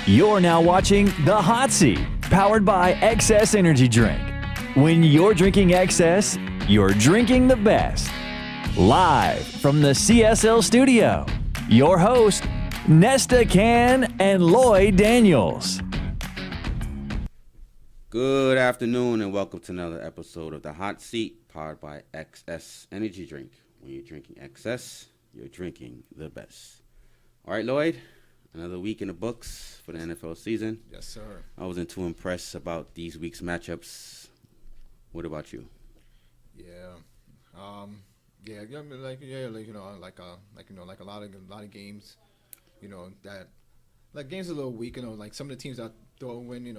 You're now watching The Hot Seat, powered by XS Energy Drink. When you're drinking XS, you're drinking the best. Live from the CSL studio, your host, Nesta, Cann, and Lloyd Daniels. Good afternoon and welcome to another episode of The Hot Seat, powered by XS Energy Drink. When you're drinking XS, you're drinking the best. All right, Lloyd, another week in the books for the NFL season. Yes, sir. I wasn't too impressed about these week's matchups. What about you? Like a lot of games, that like games are a little weak. Like some of the teams that thought win, end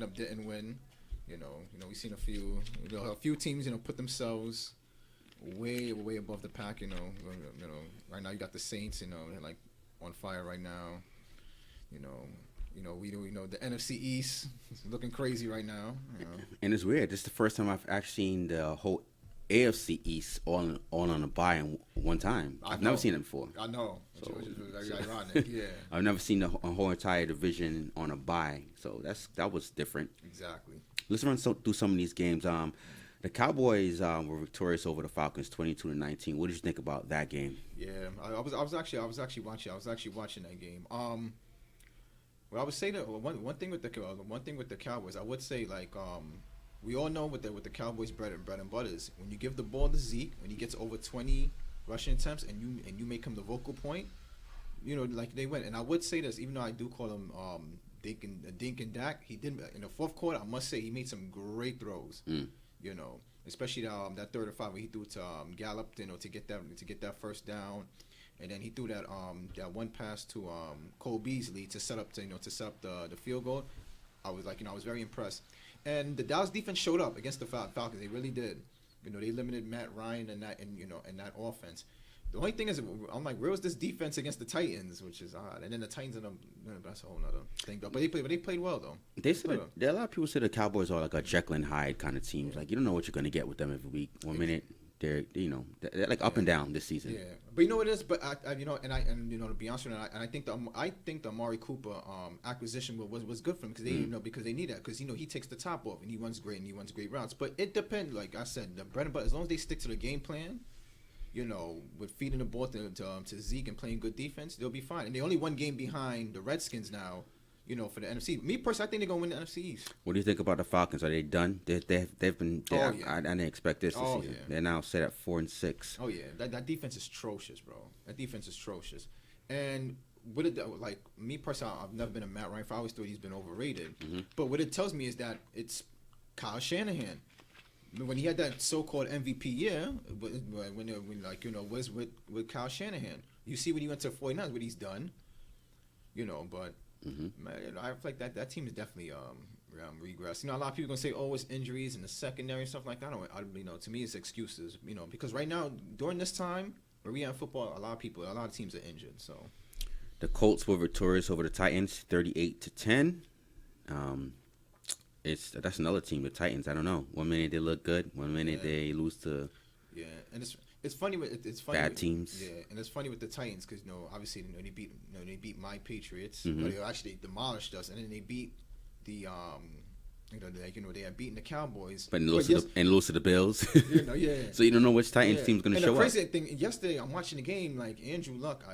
up didn't win. We've seen a few teams, put themselves way above the pack. Right now you got the Saints, they're like on fire right now. The NFC East is looking crazy right now. And it's weird. This is the first time I've actually seen the whole AFC East all on a bye in one time. I've never seen it before. I know. Which is very ironic. Yeah. I've never seen a whole entire division on a bye. So that was different. Exactly. Let's run through some of these games. The Cowboys were victorious over the Falcons, 22-19. What did you think about that game? Yeah, I was actually watching that game. Well, I would say that one thing with the Cowboys, I would say we all know what the Cowboys' bread and butter is. When you give the ball to Zeke, when he gets over 20 rushing attempts, and you make him the vocal point, they win. And I would say this, even though I do call him Dink and Dak, he did in the fourth quarter. I must say he made some great throws. Especially that third and 5 where he threw to Gallup, to get that first down. And then he threw that one pass to Cole Beasley to set up the field goal. I was very impressed. And the Dallas defense showed up against the Falcons. They really did. They limited Matt Ryan and that offense. The only thing is, I'm like, where was this defense against the Titans, which is odd. And then the Titans that's a whole other thing. But they played well though. A lot of people say the Cowboys are like a Jekyll and Hyde kind of team. Like you don't know what you're going to get with them every week. One minute they're like up and down this season. Yeah, but you know what it is. But to be honest with you, I think the Amari Cooper acquisition was good for them because they need that because he takes the top off and he runs great routes. But it depends. Like I said, the bread and butter. As long as they stick to the game plan, with feeding the ball to Zeke and playing good defense, they'll be fine. And they're only one game behind the Redskins now. For the NFC. Me personally, I think they're gonna win the NFC East. What do you think about the Falcons? Are they done? They've been. Oh, yeah. I didn't expect this season. Yeah. They're now set at 4-6. Oh yeah, that defense is atrocious, bro. That defense is atrocious. And what it me personally, I've never been a Matt Ryan fan. I always thought he's been overrated. Mm-hmm. But what it tells me is that it's Kyle Shanahan. When he had that so-called MVP year, was with Kyle Shanahan. You see when he went to 49ers, what he's done. But. Mm-hmm. Man, I feel like that team is definitely regressed. A lot of people gonna say, "Oh, it's injuries and the secondary and stuff like that." To me, it's excuses. Because right now during this time where we have football, a lot of teams are injured. So the Colts were victorious over the Titans, 38-10. That's another team, the Titans. I don't know. One minute they look good, one minute they lose to. Yeah, and it's funny bad teams. Yeah, and it's funny with the Titans because obviously they beat my Patriots, mm-hmm. but they actually demolished us, and then they beat the they had beaten the Cowboys, but lose to the Bills. Yeah. So you don't know which Titans team's going to show up. And the crazy thing, yesterday I'm watching the game, like Andrew Luck.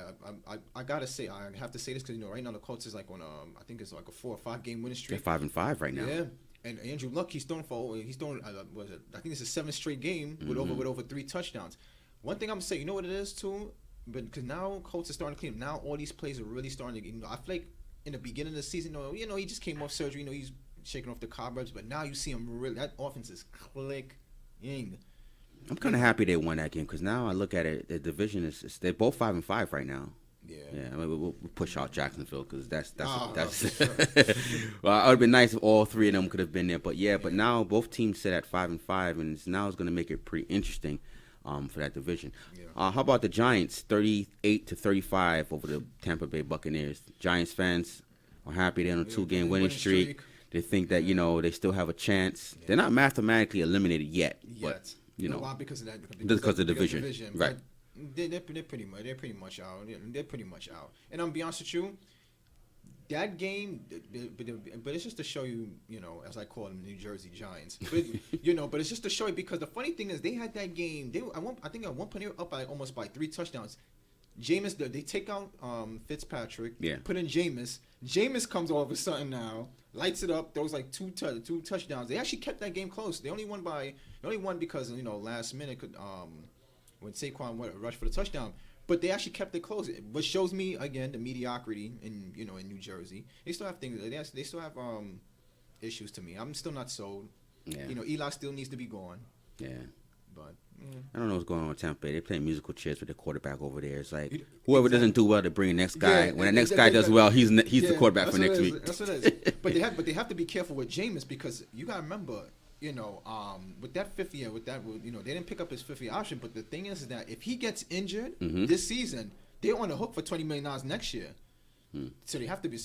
I gotta say, I have to say this because right now the Colts is like on I think it's like a 4 or 5 game winning streak. They're 5-5 right now. Yeah. And Andrew Luck, he's throwing I think it's a 7th straight game with mm-hmm. over 3 touchdowns. One thing I'm gonna say, you know what it is too, but because now Colts are starting to clean up. Now all these plays are really starting to. I feel like in the beginning of the season, he just came off surgery. He's shaking off the cobwebs, but now you see him really. That offense is clicking. I'm kind of happy they won that game because now I look at it, the division is they're both 5-5 right now. Yeah. I mean, we'll push out Jacksonville because that's. Sure. Well, it would have been nice if all 3 of them could have been there, but but now both teams sit at 5-5, and it's going to make it pretty interesting. For that division. Yeah. How about the Giants? 38-35 over the Tampa Bay Buccaneers. Giants fans are happy they're on a 2-game winning streak. They think that they still have a chance. Yeah. They're not mathematically eliminated yet. But why? Because of that. Because of the division. Right. They're pretty much out. They're pretty much out. And I'm be honest with you, that game, but it's just to show you, as I call them, New Jersey Giants. But, but it's just to show you because the funny thing is they had that game. I think at one point they were up by almost by 3 touchdowns. Jameis, they take out Fitzpatrick, put in Jameis. Jameis comes all of a sudden now, lights it up, throws like two touchdowns. They actually kept that game close. They only won because last minute when Saquon rushed for the touchdown. But they actually kept it close, which shows me again the mediocrity in New Jersey. They still have things. They still have issues to me. I'm still not sold. Yeah. Eli still needs to be gone. Yeah. But I don't know what's going on with Tampa Bay. They're playing musical chairs with the quarterback over there. It's like whoever doesn't do well, to bring the next guy. When the next guy does well, he's the quarterback for next week. That's what it is. But they have to be careful with Jameis because you gotta remember, with that fifth year, they didn't pick up his fifth year option. But the thing is that if he gets injured this season, they're on the hook for $20 million next year. So they have to be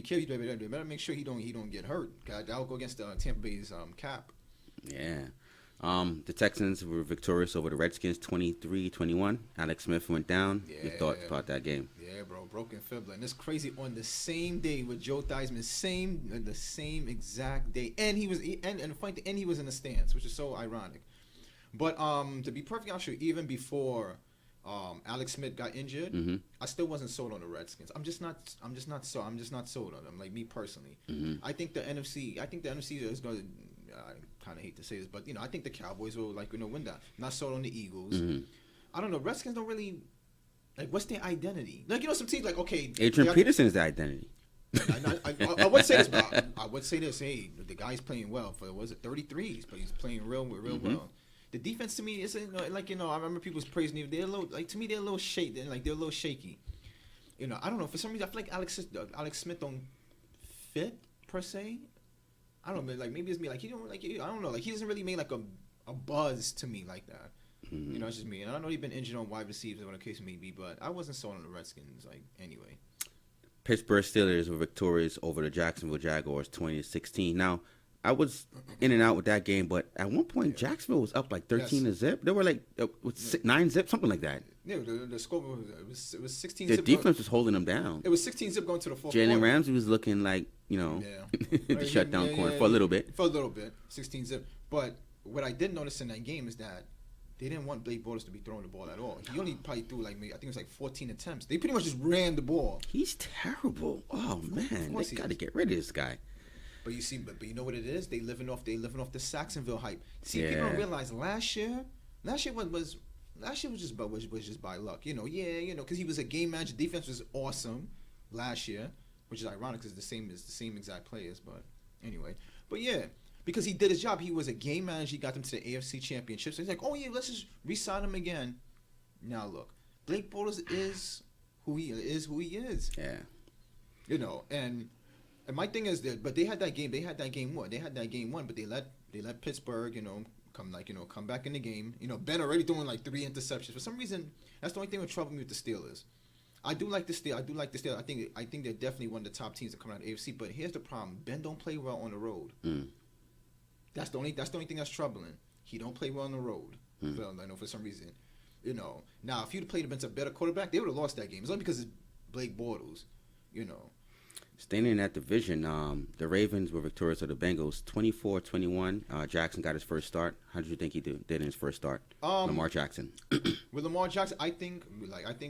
careful. They better make sure he don't get hurt. That'll go against Tampa Bay's cap. Yeah. The Texans were victorious over the Redskins 23-21. Alex Smith went down. Your thoughts about that game? Yeah, bro, broken fibula. And it's crazy on the same day with Joe Theismann, the same exact day. And he was he was in the stands, which is so ironic. But to be perfectly honest with you, even before Alex Smith got injured, I still wasn't sold on the Redskins. I'm just not sold on them, like me personally. I think the NFC is going to, I kind of hate to say this, but I think the Cowboys will win that. Not sold on the Eagles. I don't know. Redskins don't really what's their identity? Some teams okay. Adrian Peterson is the identity. I would say this, but I would say this. Hey, the guy's playing well for 33s, but he's playing real well. The defense to me is I remember people was praising him. They're a little to me they're a little shaky. They're a little shaky. I don't know. For some reason I feel like Alex Smith don't fit per se. I don't know, maybe it's me. He don't I don't know. He doesn't really make a buzz to me like that. It's just me. And I know he's been injured on wide receivers, whatever the case may be, but I wasn't sold on the Redskins. Anyway. Pittsburgh Steelers were victorious over the Jacksonville Jaguars 20-16. Now, I was in and out with that game, but at one point Jacksonville was up 13-0. They were 9-0, something like that. Yeah, the score was 16. The defense was holding them down. It was 16-0 going to the fourth. Jalen Ramsey was looking like the shutdown corner for a little bit. 16-0. But what I did notice in that game is that they didn't want Blake Bortles to be throwing the ball at all. He only probably threw I think it was 14 attempts. They pretty much just ran the ball. He's terrible. Oh man, they got to get rid of this guy. But you see, but you know what it is? They living off the Saxonville hype. See, people don't realize last year was just by luck. Because he was a game manager. Defense was awesome last year, which is ironic because it's the same exact players. But anyway, because he did his job. He was a game manager. He got them to the AFC Championship. So he's like, oh yeah, let's just re-sign him again. Now look, Blake Bortles is who he is. Yeah. And my thing is that, but they had that game. They had that game won. But they let Pittsburgh, come back in the game. Ben already throwing 3 interceptions. For some reason, that's the only thing that troubled me with the Steelers. I do like the Steelers. I think they're definitely one of the top teams that come out of the AFC. But here's the problem: Ben don't play well on the road. That's the only thing that's troubling. He don't play well on the road. For some reason, Now, if you'd played against a better quarterback, they would have lost that game. It's only because it's Blake Bortles. Staying in that division, the Ravens were victorious over the Bengals 24-21. Jackson got his first start. How did you think he did in his first start? Lamar Jackson. With Lamar Jackson, I think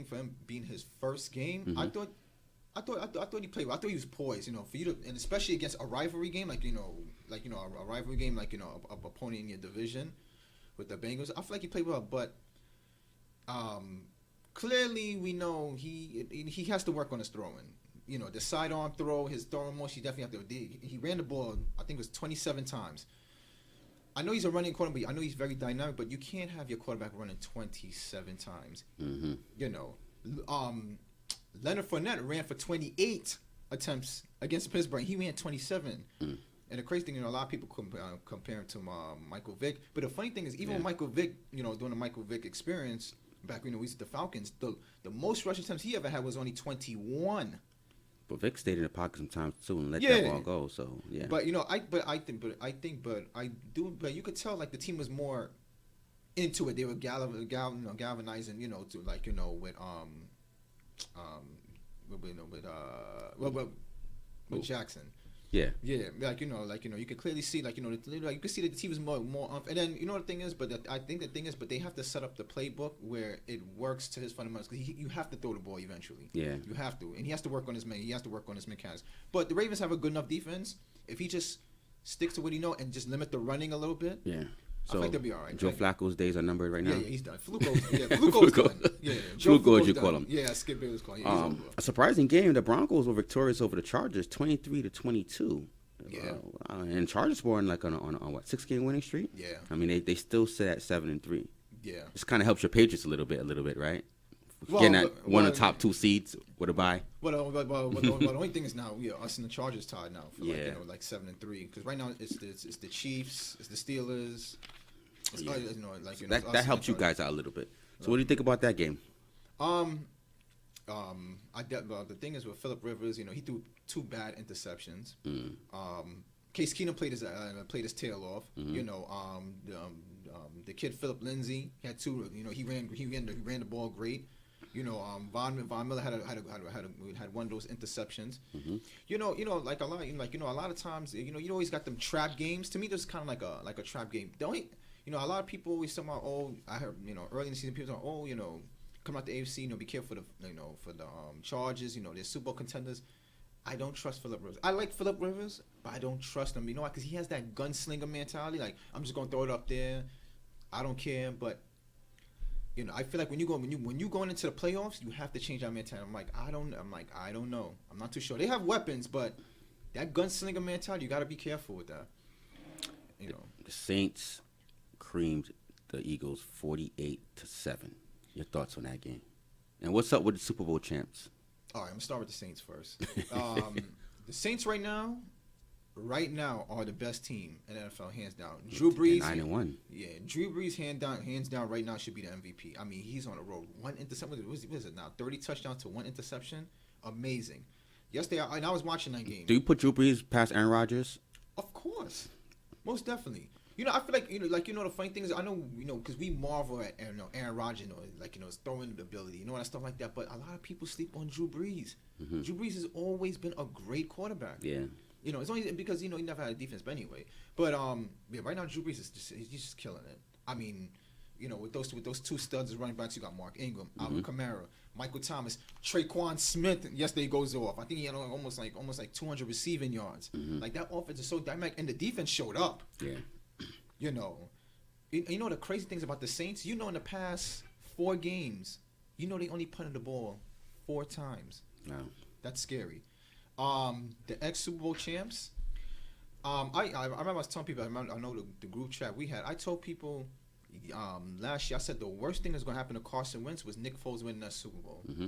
for him being his first game, I thought he played well. I thought he was poised, for you to, and especially against a rivalry game, a rivalry game, a opponent in your division with the Bengals. I feel like he played well, but clearly we know he has to work on his throwing. The sidearm throw, his throwing motion, he definitely have to. He ran the ball, I think it was 27 times. I know he's a running quarterback. I know he's very dynamic, but you can't have your quarterback running 27 times. Leonard Fournette ran for 28 attempts against Pittsburgh. He ran 27. And the crazy thing, a lot of people compare him to Michael Vick. But the funny thing is, even with Michael Vick, during the Michael Vick experience back when we was at the Falcons, the most rush attempts he ever had was only 21. But Vic stayed in the pocket sometimes too and let that ball go. So yeah. But you could tell the team was more into it. They were galvanizing, with Jackson. Yeah. Yeah, you can clearly see, you can see that the team is more. And then the thing is, I think the thing is, but they have to set up the playbook where it works to his fundamentals. Because you have to throw the ball eventually. Yeah. You have to, and he has to work on his mechanics. But the Ravens have a good enough defense. If he just sticks to what he knows and just limit the running a little bit. Yeah. So I think they'll be all right. Joe Flacco's days are numbered right now. Yeah, he's done. Fluco's done. Yeah, Fluco, as you call him. Yeah, Skip Bayless call him. Yeah, he's over. A surprising game. The Broncos were victorious over the Chargers, 23-22. Yeah. And Chargers were on what 6-game winning streak. Yeah. I mean they still sit at 7-3. Yeah. This kind of helps your Patriots a little bit, right? Getting at one of the top 2 seeds with a bye. But the only thing is now us and the Chargers tied now for 7-3. Because right now it's the Chiefs, it's the Steelers. That helps you guys out a little bit. So what do you think about that game? The thing is with Phillip Rivers, he threw 2 bad interceptions. Case Keenum played his tail off. The kid Philip Lindsay had 2. He ran the ball great. Von Miller had one of those interceptions. A lot of times, you always got them trap games. To me, this is kind of like a trap game. The only, a lot of people always talk about, I heard, early in the season, people talk, come out the AFC, be careful for the Chargers, they're Super Bowl contenders. I don't trust Phillip Rivers. I like Phillip Rivers, but I don't trust him. You know why? Because he has that gunslinger mentality. Like, I'm just gonna throw it up there. I don't care, but. I feel like when you going into the playoffs, you have to change that mentality. I don't know. I'm not too sure. They have weapons, but that gunslinger mentality, you got to be careful with that. The Saints creamed the Eagles 48-7. Your thoughts on that game? And what's up with the Super Bowl champs? All right, I'm gonna start with the Saints first. The Saints right now are the best team in the NFL, hands down. Drew Brees 9-1. Yeah, Drew Brees hands down right now should be the MVP. I mean, he's on the road. 1 interception. What is it now? 30 touchdowns to 1 interception. Amazing. Yesterday, I was watching that game. Do you put Drew Brees past Aaron Rodgers? Of course, most definitely. I feel like the funny thing is I know because we marvel at Aaron Rodgers, his throwing ability, that stuff like that. But a lot of people sleep on Drew Brees. Mm-hmm. Drew Brees has always been a great quarterback. Yeah. It's only because he never had a defense, but anyway. But right now Drew Brees he's just killing it. I mean, with those 2 studs as running backs, you got Mark Ingram, Alvin Kamara, Michael Thomas, Traquan Smith. Yesterday goes off. I think he had almost like 200 receiving yards. Mm-hmm. Like that offense is so dynamic, and the defense showed up. Yeah. The crazy things about the Saints. In the past 4 games, they only punted the ball 4 times. Wow. That's scary. The ex-Super Bowl champs, I remember I was telling people, I know the group chat we had, I told people last year, I said the worst thing that's going to happen to Carson Wentz was Nick Foles winning that Super Bowl. Mm-hmm.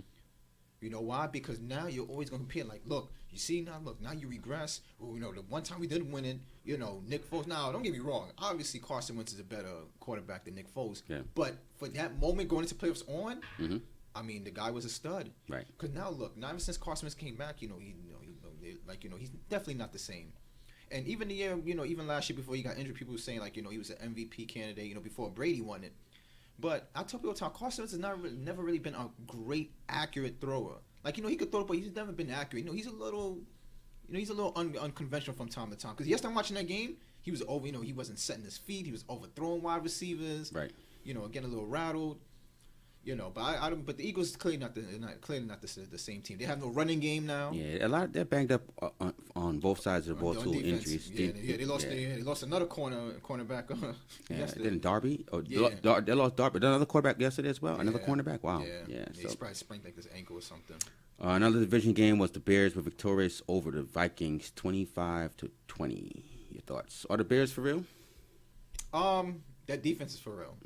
You know why? Because now you're always going to compare, look, you see now, now you regress. Well, the one time we didn't win it, Nick Foles. Now, don't get me wrong. Obviously, Carson Wentz is a better quarterback than Nick Foles. Yeah. But for that moment going into playoffs on, mm-hmm. I mean, the guy was a stud. Right. Because now, look, ever since Carson Wentz came back, he's definitely not the same. And even the year, even last year before he got injured, people were saying he was an MVP candidate, before Brady won it. But I tell people, Carson Wentz has never really been a great, accurate thrower. He could throw it, but he's never been accurate. He's a little, unconventional from time to time. Because yesterday I'm watching that game, he was over. He wasn't setting his feet. He was overthrowing wide receivers. Right. Getting a little rattled. But I don't. But the Eagles clearly not the same team. They have no running game now. Yeah, they're banged up on both sides of the ball too. Injuries. They lost another cornerback. Then Darby. They lost Darby. Another quarterback yesterday as well. Another cornerback. Wow. Yeah. He's probably sprained his ankle or something. Another division game was the Bears were victorious over the Vikings, 25-20. Your thoughts? Are the Bears for real? That defense is for real.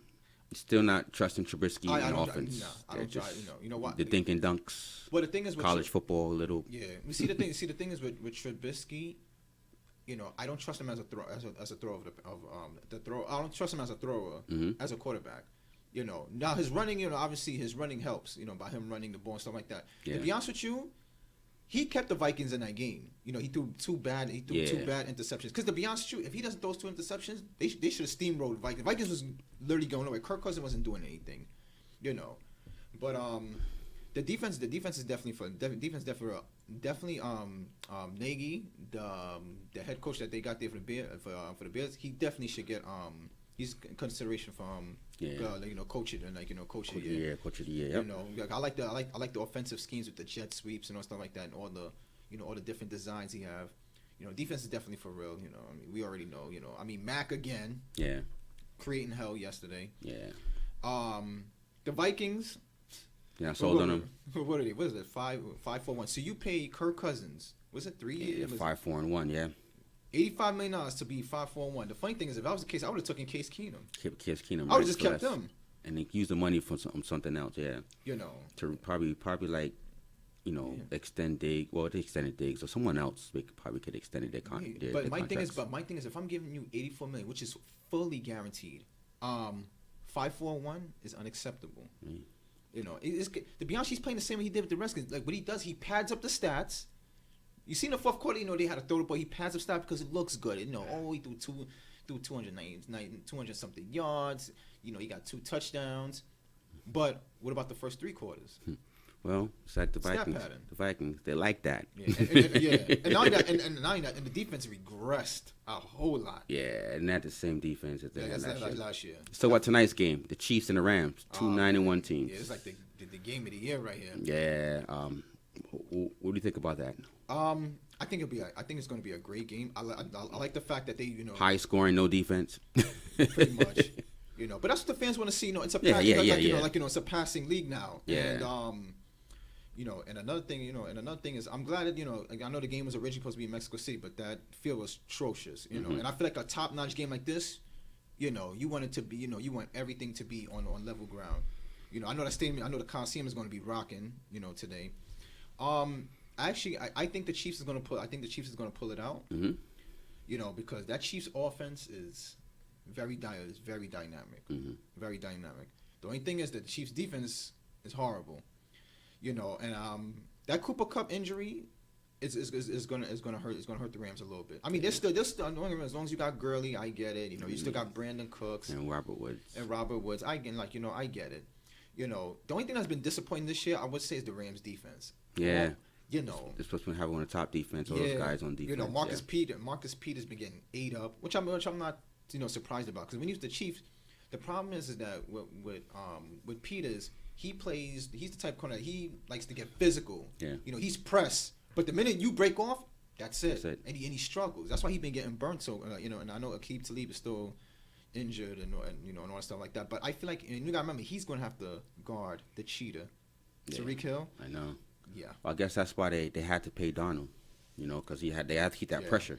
Still not trusting Trubisky in offense. I don't try. You know what? The dink and dunks. Well, the thing is, with college football, a little. Yeah. See the thing is with Trubisky, I don't trust him as a thrower the throw. I don't trust him as a thrower as a quarterback. Now his running, obviously his running helps. By him running the ball and stuff like that. Yeah. To be honest with you, he kept the Vikings in that game. He threw 2 bad interceptions. Because to be honest with you, if he doesn't throw 2 interceptions, they should have steamrolled the Vikings. The Vikings was literally going away. Kirk Cousins wasn't doing anything, But the defense is definitely definitely Nagy, the head coach that they got there for the Bears, he definitely should get he's in consideration for coach it and coach of the year. Yeah, coach of the year. Yep. You know, like, I like the offensive schemes with the jet sweeps and all stuff like that, and all the all the different designs he have. You know, defense is definitely for real. You know, I mean, we already know. You know, I mean, Mac again. Yeah. Creating hell yesterday. Yeah. The Vikings. Yeah, I sold on them. What are they? What is it? 5-4-1. So you pay Kirk Cousins. Was it 3 years? Yeah, 5-4-1. Yeah. $85 million to be 5-4-1. The funny thing is, if that was the case, I would have taken Case Keenum. Case Keenum. I would have just kept them. And then use the money for something else. Yeah. You know. To probably like, extend Diggs. Well, they extended Diggs, or someone else probably could extend their contract. But my thing is, if I'm giving you $84 million, which is fully guaranteed, 5-4-1 is unacceptable. Mm. You know, to be honest, he's playing the same way he did with the Redskins. Like, what he does, he pads up the stats. You see in the fourth quarter, they had to throw the ball. He pads up stats because it looks good. He threw 200 something yards. You know, he got 2 touchdowns. But what about the first 3 quarters? Well, it's like the Vikings. The Vikings, they like that. Yeah, and now that, and the defense regressed a whole lot. Yeah, and not the same defense as they had last year. So what tonight's game? The Chiefs and the Rams, 2-9-1 teams. Yeah, it's like the game of the year right here. Yeah. What do you think about that? I think it's going to be a great game. I like the fact that they high scoring, no defense. Pretty much. But that's what the fans want to see. It's a it's a passing league now. Yeah. And another thing is, I'm glad that I know the game was originally supposed to be in Mexico City, but that field was atrocious. And I feel like a top-notch game like this, you want it to be, you want everything to be on level ground. I know the Coliseum is going to be rocking, today. Actually, I think the Chiefs is going to pull it out. Mm-hmm. Because that Chiefs offense is very dynamic. Mm-hmm. Very dynamic. The only thing is that the Chiefs defense is horrible. And that Cooper Kupp injury is gonna hurt the Rams a little bit. I mean, they're still as long as you got Gurley, I get it. You still got Brandon Cooks and Robert Woods. I get it. The only thing that's been disappointing this year, I would say, is the Rams defense. Yeah. They're supposed to have one of the top defense. All those guys on defense. Marcus Peters been getting ate up, which I'm not surprised about, because when he was the Chiefs, the problem is that with Peters, he's the type of corner that he likes to get physical. Yeah. He's pressed, but the minute you break off, that's it. And he struggles. That's why he's been getting burnt. So and I know Aqib Talib is still injured and all that stuff like that. But I feel like, and you gotta remember, he's gonna have to guard the cheetah, Tyreek Hill. I know. Yeah. Well, I guess that's why they had to pay Darnold, because they had to keep that pressure,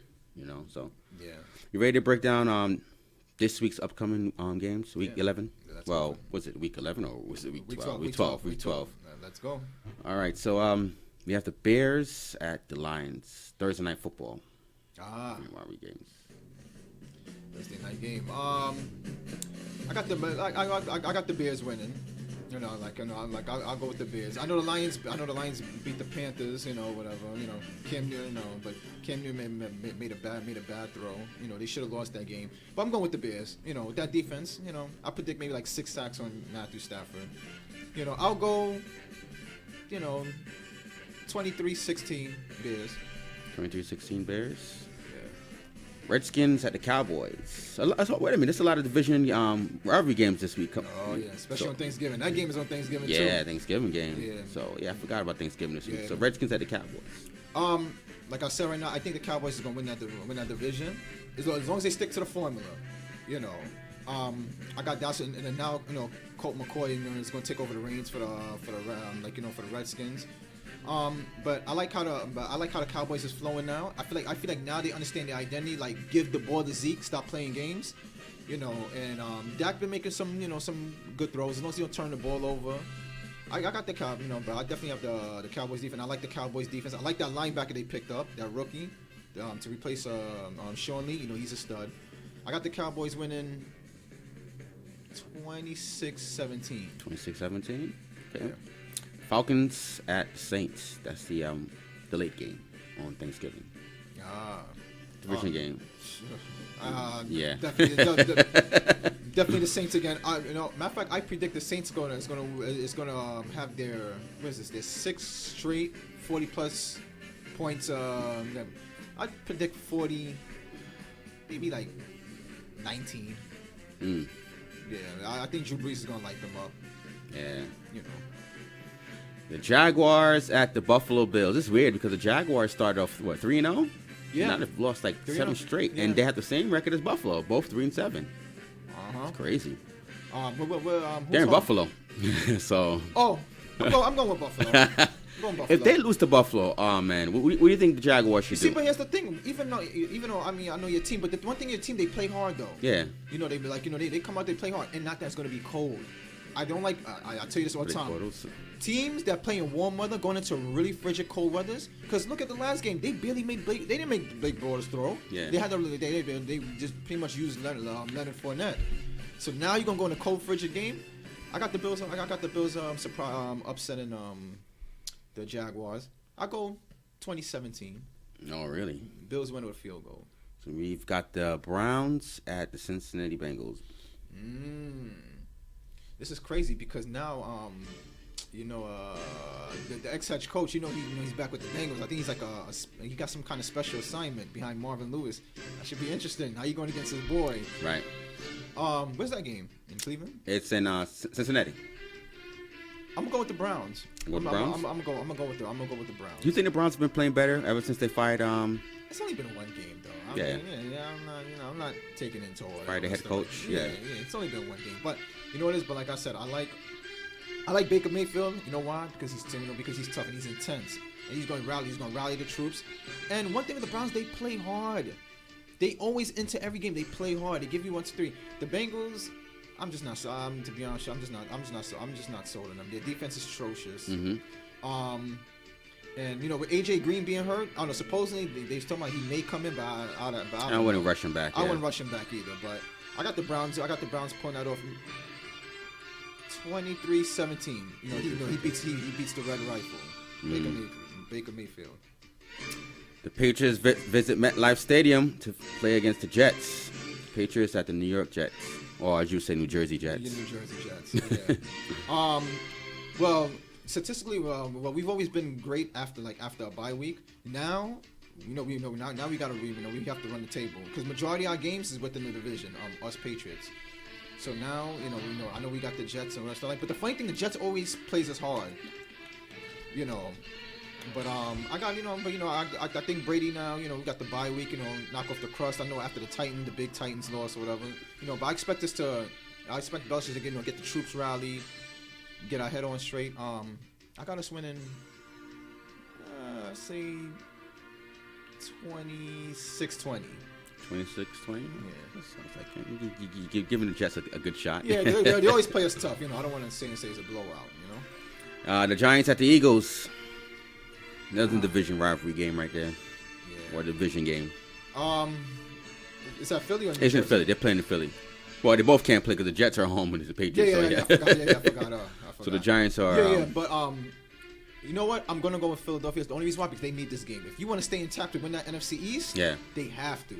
So. Yeah. You ready to break down this week's upcoming games, week 11? Well, was it week 11 or was it week 12? Week 12. Let's go. All right, so we have the Bears at the Lions, Thursday night football. Rivalry games. Thursday night game. I got the Bears winning. I'll go with the Bears. I know the Lions beat the Panthers. Whatever. Cam Newton. But Cam Newton made a bad throw. They should have lost that game. But I'm going with the Bears. With that defense. I predict maybe like 6 sacks on Matthew Stafford. I'll go. 23-16 Bears. 23-16 Bears. Redskins at the Cowboys. Wait a minute, there's a lot of division rivalry games this week. Oh yeah, especially on Thanksgiving. That game is on Thanksgiving too. Yeah, Thanksgiving game. Yeah. So I forgot about Thanksgiving this week. So Redskins at the Cowboys. Like I said right now, I think the Cowboys is gonna win that division as long as they stick to the formula. I got Dallas, and then now Colt McCoy is gonna take over the reins for the Redskins. But I like how the Cowboys is flowing now. I feel like now they understand their identity. Like, give the ball to Zeke, stop playing games, And Dak been making some good throws. As long as he don't turn the ball over, I got the Cowboys. But I definitely have the Cowboys defense. I like the Cowboys defense. I like that linebacker they picked up, that rookie, to replace Sean Lee. He's a stud. I got the Cowboys winning 26-17. 26-17. Okay. Yeah. Falcons at Saints. That's the late game on Thanksgiving. Division game. Yeah. Definitely the Saints again. Matter of fact, I predict the Saints is gonna have their 6th straight 40+ points. I predict 40, maybe like 19. Mm. Yeah, I think Drew Brees is gonna light them up. Yeah. You know. The Jaguars at the Buffalo Bills. It's weird because the Jaguars started off, what, 3-0? Yeah. Now they've lost like 7 straight. Yeah. And they have the same record as Buffalo, both 3-7. Uh-huh. It's crazy. They're in Buffalo. So. Oh, I'm going with Buffalo. I'm going Buffalo. If they lose to Buffalo, oh man, what do you think the Jaguars should do? See, but here's the thing. Even though I mean I know your team, but the one thing your team, they play hard though. Yeah. You know, they be like, they come out, they play hard, and not that it's gonna be cold. I don't like. I tell you this all the time. Teams that play in warm weather going into really frigid cold weathers. Because look at the last game, they barely made Blake. They didn't make Blake Bortles throw. Yeah. They had they just pretty much used Leonard Fournette. So now you're gonna go in a cold frigid game. I got the Bills. Upsetting the Jaguars. I go 2017. Oh really? Bills win with a field goal. So we've got the Browns at the Cincinnati Bengals. This is crazy because now, the ex-head coach, he's back with the Bengals. I think he's like he got some kind of special assignment behind Marvin Lewis. That should be interesting. How you going against his boy? Right. Where's that game? In Cleveland? It's in Cincinnati. I'm gonna go with the Browns. I'm gonna go with the Browns. Do you think the Browns have been playing better ever since they fired It's only been one game though. I'm not taking it into all. Fired the head coach. Yeah. It's only been one game, but you know what it is. But like I said, I like Baker Mayfield. You know why? Because he's tough and he's intense, and he's going to rally the troops. And one thing with the Browns, they play hard. They always into every game. They play hard. They give you 1-3. The Bengals, I'm just not. To be honest, I'm just not sold on them. Their defense is atrocious. Mm-hmm. And with AJ Green being hurt, I don't know. Supposedly they talking about he may come in, but I wouldn't rush him back. I wouldn't rush him back either. But I got the Browns pulling that off. 23-17. He beats the Red Rifle. Baker Mayfield. The Patriots visit MetLife Stadium to play against the Jets. Patriots at the New York Jets, or as you say, New Jersey Jets. New Jersey Jets. Yeah. Well, statistically, we've always been great after a bye week. Now, now we got to we have to run the table because majority of our games is within the division. Us Patriots. So now, I know we got the Jets and rest of but the funny thing, the Jets always plays us hard. But I think Brady now, we got the bye week, knock off the crust. I know after the big Titans loss or whatever, but I expect Belichick to get the troops rallied, get our head on straight. I got us winning, say 26-20. 26-20? Yeah. Sounds like you're giving the Jets a good shot. Yeah, they always play us tough. I don't want to say it's a blowout, The Giants at the Eagles. Another division rivalry game right there. Yeah. Or division game. Is that Philly or New It's in Jersey? Philly. They're playing in Philly. Well, they both can't play because the Jets are home and it's the Patriots. I forgot. So the Giants are... But you know what? I'm going to go with Philadelphia. It's the only reason why, because they need this game. If you want to stay intact to win that NFC East, they have to.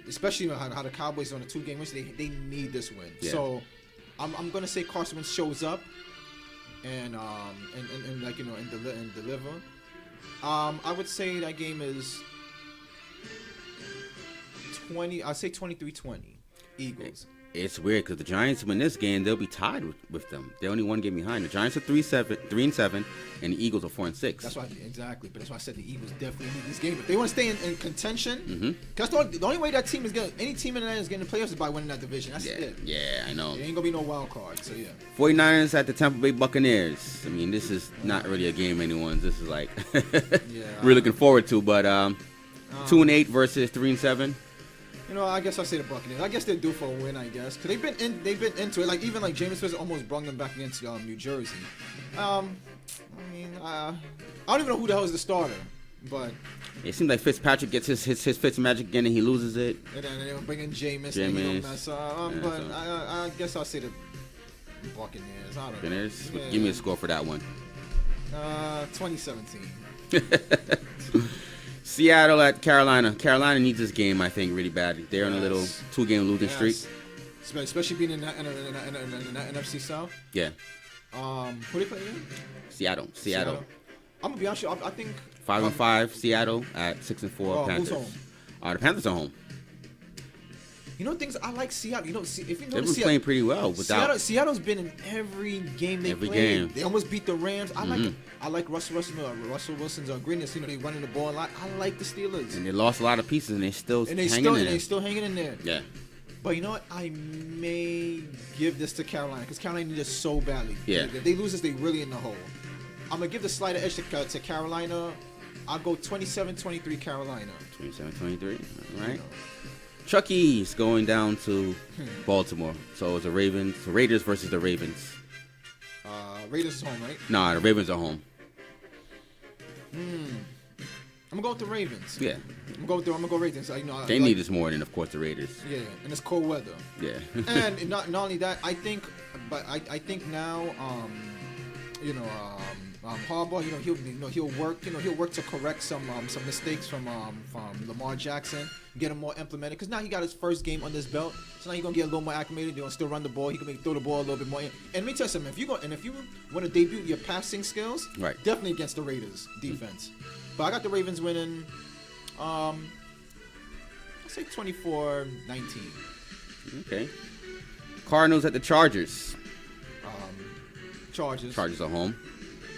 Especially how the Cowboys are on a 2-game win, they need this win. Yeah. So I'm going to say Carson Wentz shows up and deliver. I would say that game is 20. I'd say 23-20. Eagles. It's weird because the Giants win this game, they'll be tied with them. They're only one game behind. The Giants are 3-7, and the Eagles are 4-6. That's why exactly. But that's why I said the Eagles definitely need this game. If they want to stay in contention, that's the only way that team is any team in that is getting the playoffs is by winning that division. That's it. Yeah, I know. There ain't gonna be no wild card. So yeah. 49ers at the Tampa Bay Buccaneers. I mean, this is not really a game anyone's. This is like we're looking forward to. But 2-8 versus 3-7. I guess I'll say the Buccaneers. I guess they're due for a win, I guess. Because they've been into it. Even Jameis Winston almost brought them back against New Jersey. I don't even know who the hell is the starter. But it seems like Fitzpatrick gets his Fitz magic again and he loses it. And then they'll bring in Jameis. But I guess I'll say the Buccaneers. I don't know. Yeah. Give me a score for that one. 2017. Seattle at Carolina. Carolina needs this game, I think, really bad. They're on a little 2-game losing streak. Especially being in the NFC South. Yeah. Who they play again? Seattle. I'm gonna be honest with you, I think 5-5 Seattle at 6-4 Panthers. Who's home? The Panthers are home. You know things I like Seattle. You know, if you They've notice, been playing pretty well without. Seattle's been in every game they Every played. game. They almost beat the Rams. I like Russell Wilson's greatness. You know, they running the ball a lot. I like the Steelers. And they lost a lot of pieces, and they're still hanging in there. Still hanging in there. Yeah. But you know what? I may give this to Carolina because Carolina needs it so badly. Yeah. If they lose this, they really in the hole. I'm gonna give the slight edge to Carolina. I'll go 27-23 Carolina. 27-23. All right. Chucky's going down to Baltimore. So it's the Raiders versus the Ravens. Raiders is home, right? Nah, the Ravens are home. I'm gonna go with the Ravens. Yeah. I'm gonna go Ravens. They need this more than, of course, the Raiders. Yeah, and it's cold weather. Yeah. And not only that, I think now, Harbaugh, he'll work to correct some mistakes from Lamar Jackson, get him more implemented. Because now he got his first game under his belt, so now he's gonna get a little more acclimated. They're gonna still run the ball. He can throw the ball a little bit more. And let me tell you something: if you want to debut your passing skills, right, definitely against the Raiders defense. But I got the Ravens winning. I'll say 24-19. Okay. Cardinals at the Chargers. Chargers. Chargers are home.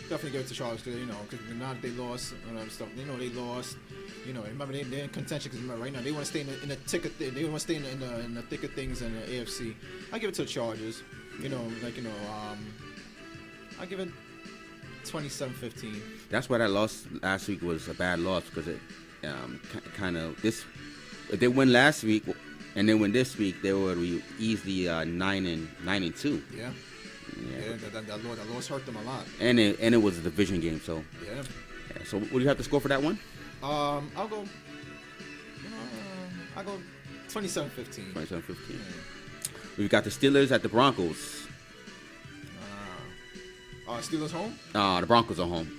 Definitely give it to Chargers, because now that they lost and other stuff, they lost. Remember they're in contention because right now they want to stay in the thick of they want to stay in the thick of things in the AFC. I give it to the Chargers. I give it 27-15. That's why that loss last week was a bad loss because it kind of this. If they win last week and they win this week, they would be easily 9-2. Yeah. That loss hurt them a lot. And it was a division game, so. Yeah. So what do you have to score for that one? I'll go 27-15. 27-15. Yeah. We've got the Steelers at the Broncos. Steelers home? The Broncos are home.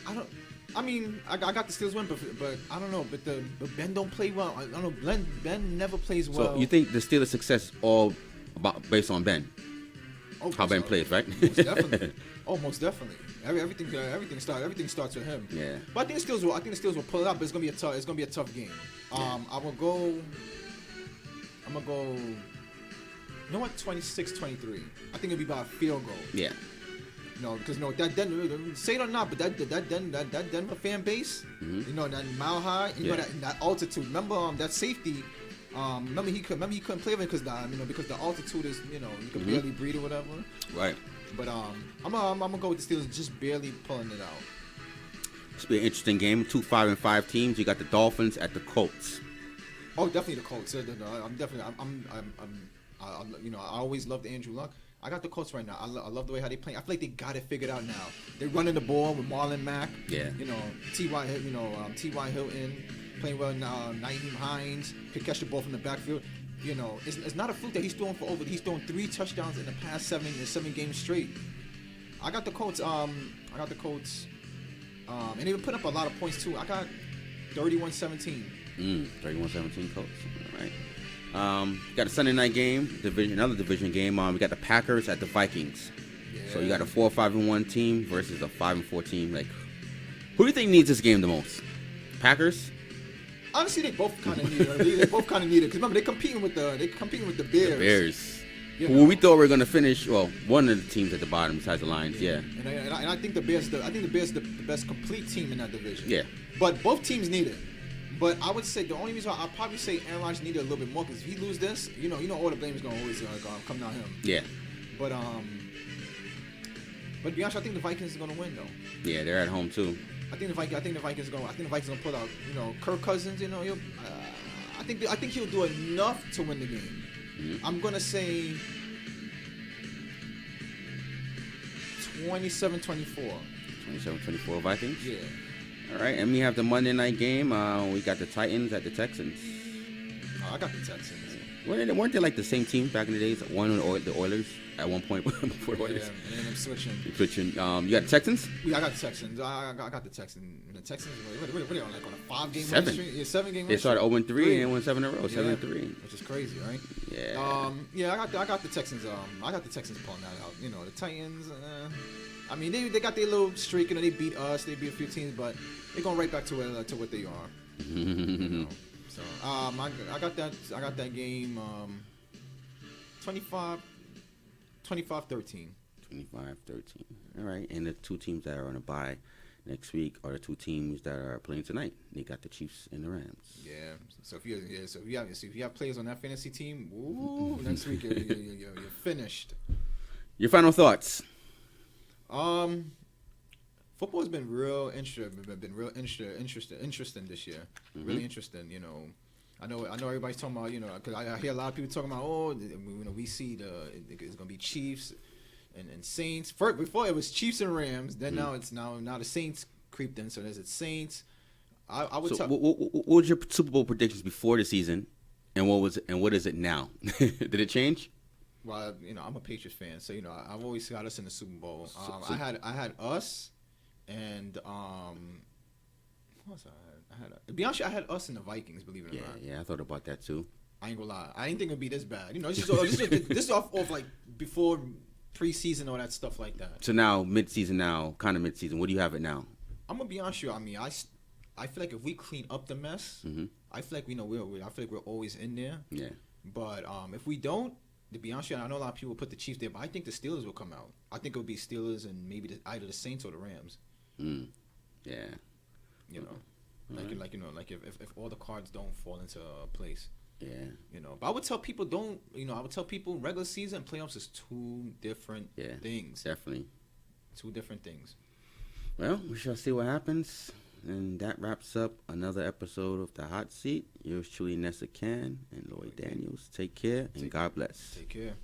I got the Steelers win, but I don't know. But Ben don't play well. I don't know. Ben never plays well. So you think the Steelers' success is all based on Ben? How Ben plays, right? Most definitely. Most definitely. Everything starts with him. Yeah. But I think the Steelers will pull it out. But it's gonna be a tough game. Yeah. I'm gonna go. You know what? 26-23. I think it'll be about a field goal. Yeah. Because that Denver, say it or not, but that Denver fan base, that mile high, that altitude. Remember that safety. Remember he couldn't play with it because the altitude is you can barely breathe or whatever. Right. But I'm gonna go with the Steelers just barely pulling it out. It's be an interesting game. 2 5-5 teams. You got the Dolphins at the Colts. Oh, definitely the Colts. I always loved Andrew Luck. I got the Colts right now. I love the way how they play. I feel like they got it figured out now. They're running the ball with Marlon Mack. Yeah. T.Y. Hilton playing well now. Naeem Hines could catch the ball from the backfield. It's not a fluke that he's throwing He's thrown 3 touchdowns in the past 7 games straight. I got the Colts. And they put up a lot of points too. I got 31-17. 31-17 Colts. All right. Got a Sunday night game, another division game. We got the Packers at the Vikings. Yeah. So you got a 4-5-1 team versus a 5-4 team. Like, who do you think needs this game the most? Packers? Honestly, they both kind of need it. They both kind of need it because remember they're competing with the Bears. The Bears. Well, we thought we were gonna finish. Well, one of the teams at the bottom besides the Lions. Yeah. And I think the Bears. The Bears the best complete team in that division. Yeah. But both teams need it. But I would say the only reason I'll probably say Aaron Rodgers needed a little bit more because if he lose this, all the blame is gonna always come down him. Yeah. But to be honest, I think the Vikings are gonna win though. Yeah, they're at home too. I think the Vikings gonna pull out. Kirk Cousins. I think he'll do enough to win the game. Mm-hmm. I'm gonna say 27-24. 27-24 Vikings. Yeah. All right, and we have the Monday night game. We got the Titans at the Texans. I got the Texans. Weren't they like the same team back in the days? One of the Oilers at one point before the Oilers. Yeah, and then I'm switching. You got the Texans? Yeah, I got the Texans. I got the Texans. The Texans, what are they on, like on a 5-game 7. streak? Yeah, 7-game. They started 0-3 and won 7 in a row. 7-3. Which is crazy, right? Yeah. I got the Texans. I got the Texans pulling that out. The Titans. I mean, they got their little streak, they beat us, they beat a few teams, but they're going right back to what they are. So I got that game 25-13. 25-13. All right, and the two teams that are on a bye next week are the two teams that are playing tonight. They got the Chiefs and the Rams. Yeah. So if you have players on that fantasy team, woo, next week you're finished. Your final thoughts. Football's been real interesting this year. Mm-hmm. Really interesting. I know everybody's talking about, because I hear a lot of people talking about, we see it's gonna be Chiefs and Saints. First, before it was Chiefs and Rams. Then now it's now the Saints creeped in. So there's Saints. I would. So what was your Super Bowl predictions before the season, and what is it now? Did it change? Well, I'm a Patriots fan, so I've always got us in the Super Bowl. I had us, and what was to be honest, I had us and the Vikings. Believe it or not. Yeah, I thought about that too. I ain't gonna lie, I didn't think it'd be this bad. This is off like before preseason, all that stuff like that. So now mid-season, kind of mid-season. What do you have it now? I'm gonna be honest with you. I mean, I feel like if we clean up the mess, I feel like I feel like we're always in there. Yeah. But if we don't. To be honest, I know a lot of people put the Chiefs there, but I think the Steelers will come out. I think it will be Steelers and maybe either the Saints or the Rams. Yeah. If all the cards don't fall into place. Yeah. But I would tell people regular season and playoffs is two different things. Definitely. Two different things. Well, we shall see what happens. And that wraps up another episode of The Hot Seat. Yours truly, Nesta Cann and Lloyd Daniels. Take care and God bless. Take care.